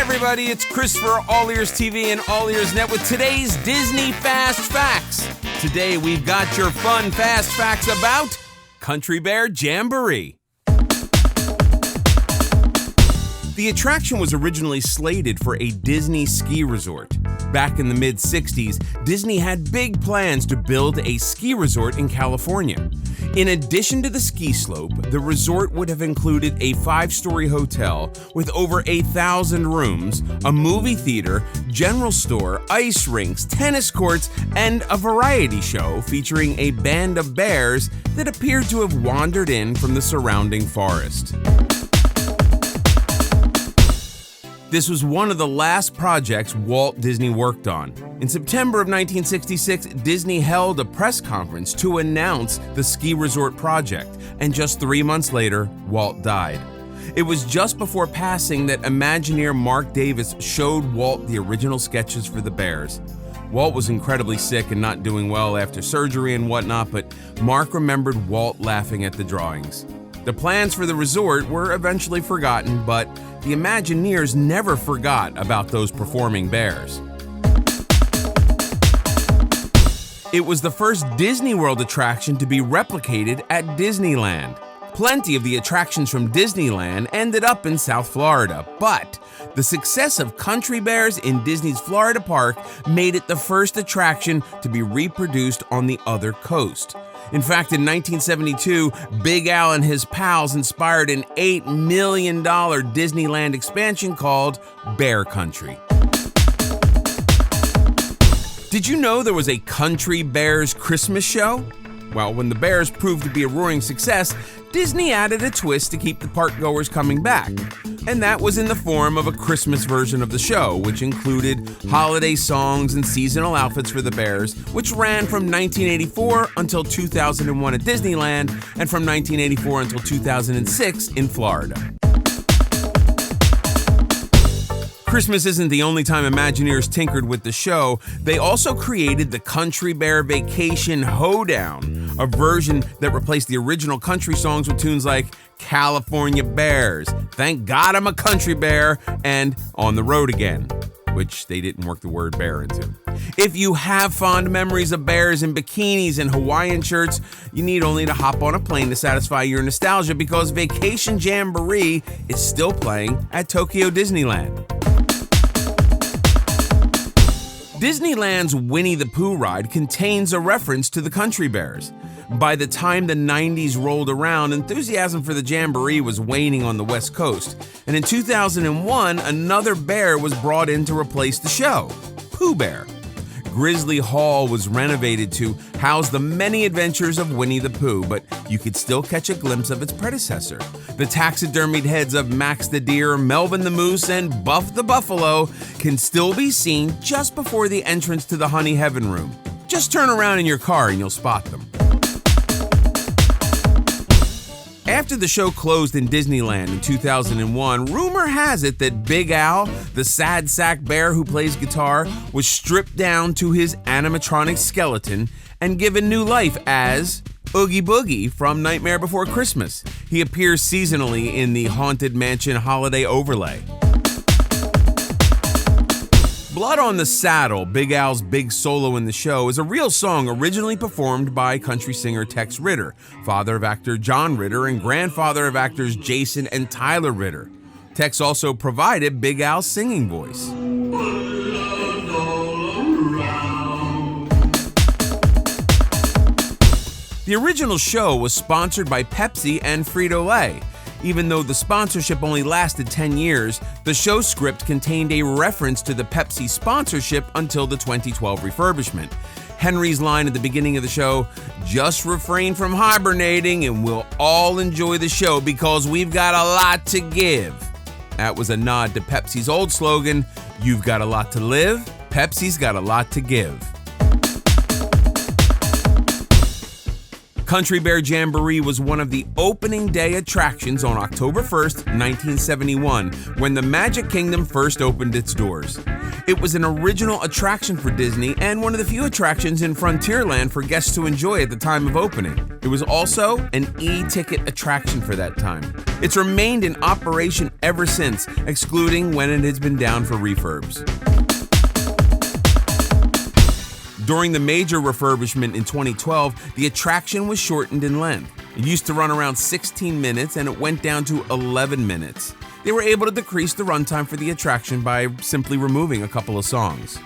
everybody, it's Chris for AllEars TV and AllEars.net with today's Disney Fast Facts. Today we've got your fun fast facts about Country Bear Jamboree. The attraction was originally slated for a Disney ski resort. Back in the mid-60s, Disney had big plans to build a ski resort in California. In addition to the ski slope, the resort would have included a 5-story hotel with over 1,000 rooms, a movie theater, general store, ice rinks, tennis courts, and a variety show featuring a band of bears that appeared to have wandered in from the surrounding forest. This was one of the last projects Walt Disney worked on. In September of 1966, Disney held a press conference to announce the ski resort project, and just 3 months later, Walt died. It was just before passing that Imagineer Mark Davis showed Walt the original sketches for the bears. Walt was incredibly sick and not doing well after surgery and whatnot, but Mark remembered Walt laughing at the drawings. The plans for the resort were eventually forgotten, but the Imagineers never forgot about those performing bears. It was the first Disney World attraction to be replicated at Disneyland. Plenty of the attractions from Disneyland ended up in South Florida, but the success of Country Bears in Disney's Florida park made it the first attraction to be reproduced on the other coast. In fact, in 1972, Big Al and his pals inspired an $8 million Disneyland expansion called Bear Country. Did you know there was a Country Bears Christmas show? Well, when the Bears proved to be a roaring success, Disney added a twist to keep the park-goers coming back. And that was in the form of a Christmas version of the show, which included holiday songs and seasonal outfits for the Bears, which ran from 1984 until 2001 at Disneyland, and from 1984 until 2006 in Florida. Christmas isn't the only time Imagineers tinkered with the show. They also created the Country Bear Vacation Hoedown, a version that replaced the original country songs with tunes like California Bears, Thank God I'm a Country Bear, and On the Road Again, which they didn't work the word bear into. If you have fond memories of bears in bikinis and Hawaiian shirts, you need only to hop on a plane to satisfy your nostalgia, because Vacation Jamboree is still playing at Tokyo Disneyland. Disneyland's Winnie the Pooh ride contains a reference to the Country Bears. By the time the 90s rolled around, enthusiasm for the Jamboree was waning on the West Coast, and in 2001, another bear was brought in to replace the show, Pooh Bear. Grizzly Hall was renovated to house the many adventures of Winnie the Pooh, but you could still catch a glimpse of its predecessor. The taxidermied heads of Max the Deer, Melvin the Moose, and Buff the Buffalo can still be seen just before the entrance to the Honey Heaven Room. Just turn around in your car and you'll spot them. After the show closed in Disneyland in 2001, rumor has it that Big Al, the sad sack bear who plays guitar, was stripped down to his animatronic skeleton and given new life as Oogie Boogie from Nightmare Before Christmas. He appears seasonally in the Haunted Mansion holiday overlay. Blood on the Saddle, Big Al's big solo in the show, is a real song originally performed by country singer Tex Ritter, father of actor John Ritter and grandfather of actors Jason and Tyler Ritter. Tex also provided Big Al's singing voice. The original show was sponsored by Pepsi and Frito-Lay. Even though the sponsorship only lasted 10 years, the show script contained a reference to the Pepsi sponsorship until the 2012 refurbishment. Henry's line at the beginning of the show, "Just refrain from hibernating and we'll all enjoy the show because we've got a lot to give." That was a nod to Pepsi's old slogan, "You've got a lot to live, Pepsi's got a lot to give." Country Bear Jamboree was one of the opening day attractions on October 1st, 1971, when the Magic Kingdom first opened its doors. It was an original attraction for Disney and one of the few attractions in Frontierland for guests to enjoy at the time of opening. It was also an e-ticket attraction for that time. It's remained in operation ever since, excluding when it has been down for refurbs. During the major refurbishment in 2012, the attraction was shortened in length. It used to run around 16 minutes and it went down to 11 minutes. They were able to decrease the runtime for the attraction by simply removing a couple of songs.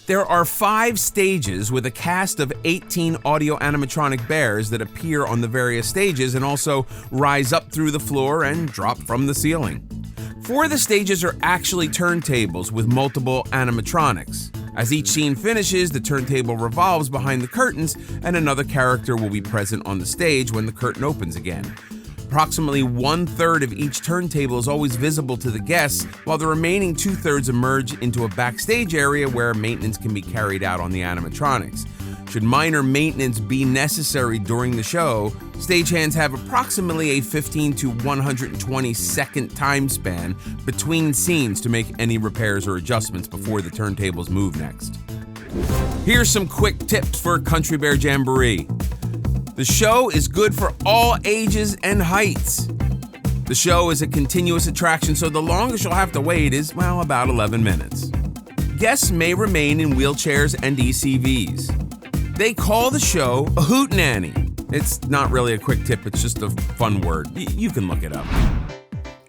There are 5 stages with a cast of 18 audio animatronic bears that appear on the various stages and also rise up through the floor and drop from the ceiling. 4 of the stages are actually turntables with multiple animatronics. As each scene finishes, the turntable revolves behind the curtains and another character will be present on the stage when the curtain opens again. Approximately 1/3 of each turntable is always visible to the guests, while the remaining 2/3 emerge into a backstage area where maintenance can be carried out on the animatronics. Should minor maintenance be necessary during the show, stagehands have approximately a 15 to 120 second time span between scenes to make any repairs or adjustments before the turntables move next. Here's some quick tips for Country Bear Jamboree. The show is good for all ages and heights. The show is a continuous attraction, so the longest you'll have to wait is, well, about 11 minutes. Guests may remain in wheelchairs and ECVs. They call the show a hootenanny. It's not really a quick tip, it's just a fun word. You can look it up.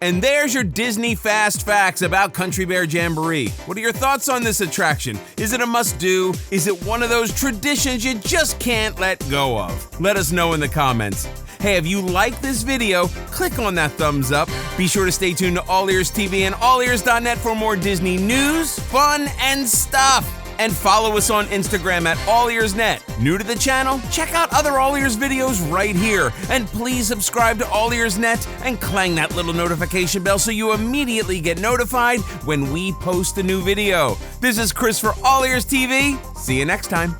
And there's your Disney Fast Facts about Country Bear Jamboree. What are your thoughts on this attraction? Is it a must-do? Is it one of those traditions you just can't let go of? Let us know in the comments. Hey, if you like this video, click on that thumbs up. Be sure to stay tuned to AllEars TV and AllEars.net for more Disney news, fun, and stuff. And follow us on Instagram at AllEars.net. New to the channel? Check out other AllEars videos right here. And please subscribe to AllEars.net and clang that little notification bell so you immediately get notified when we post a new video. This is Chris for AllEars TV. See you next time.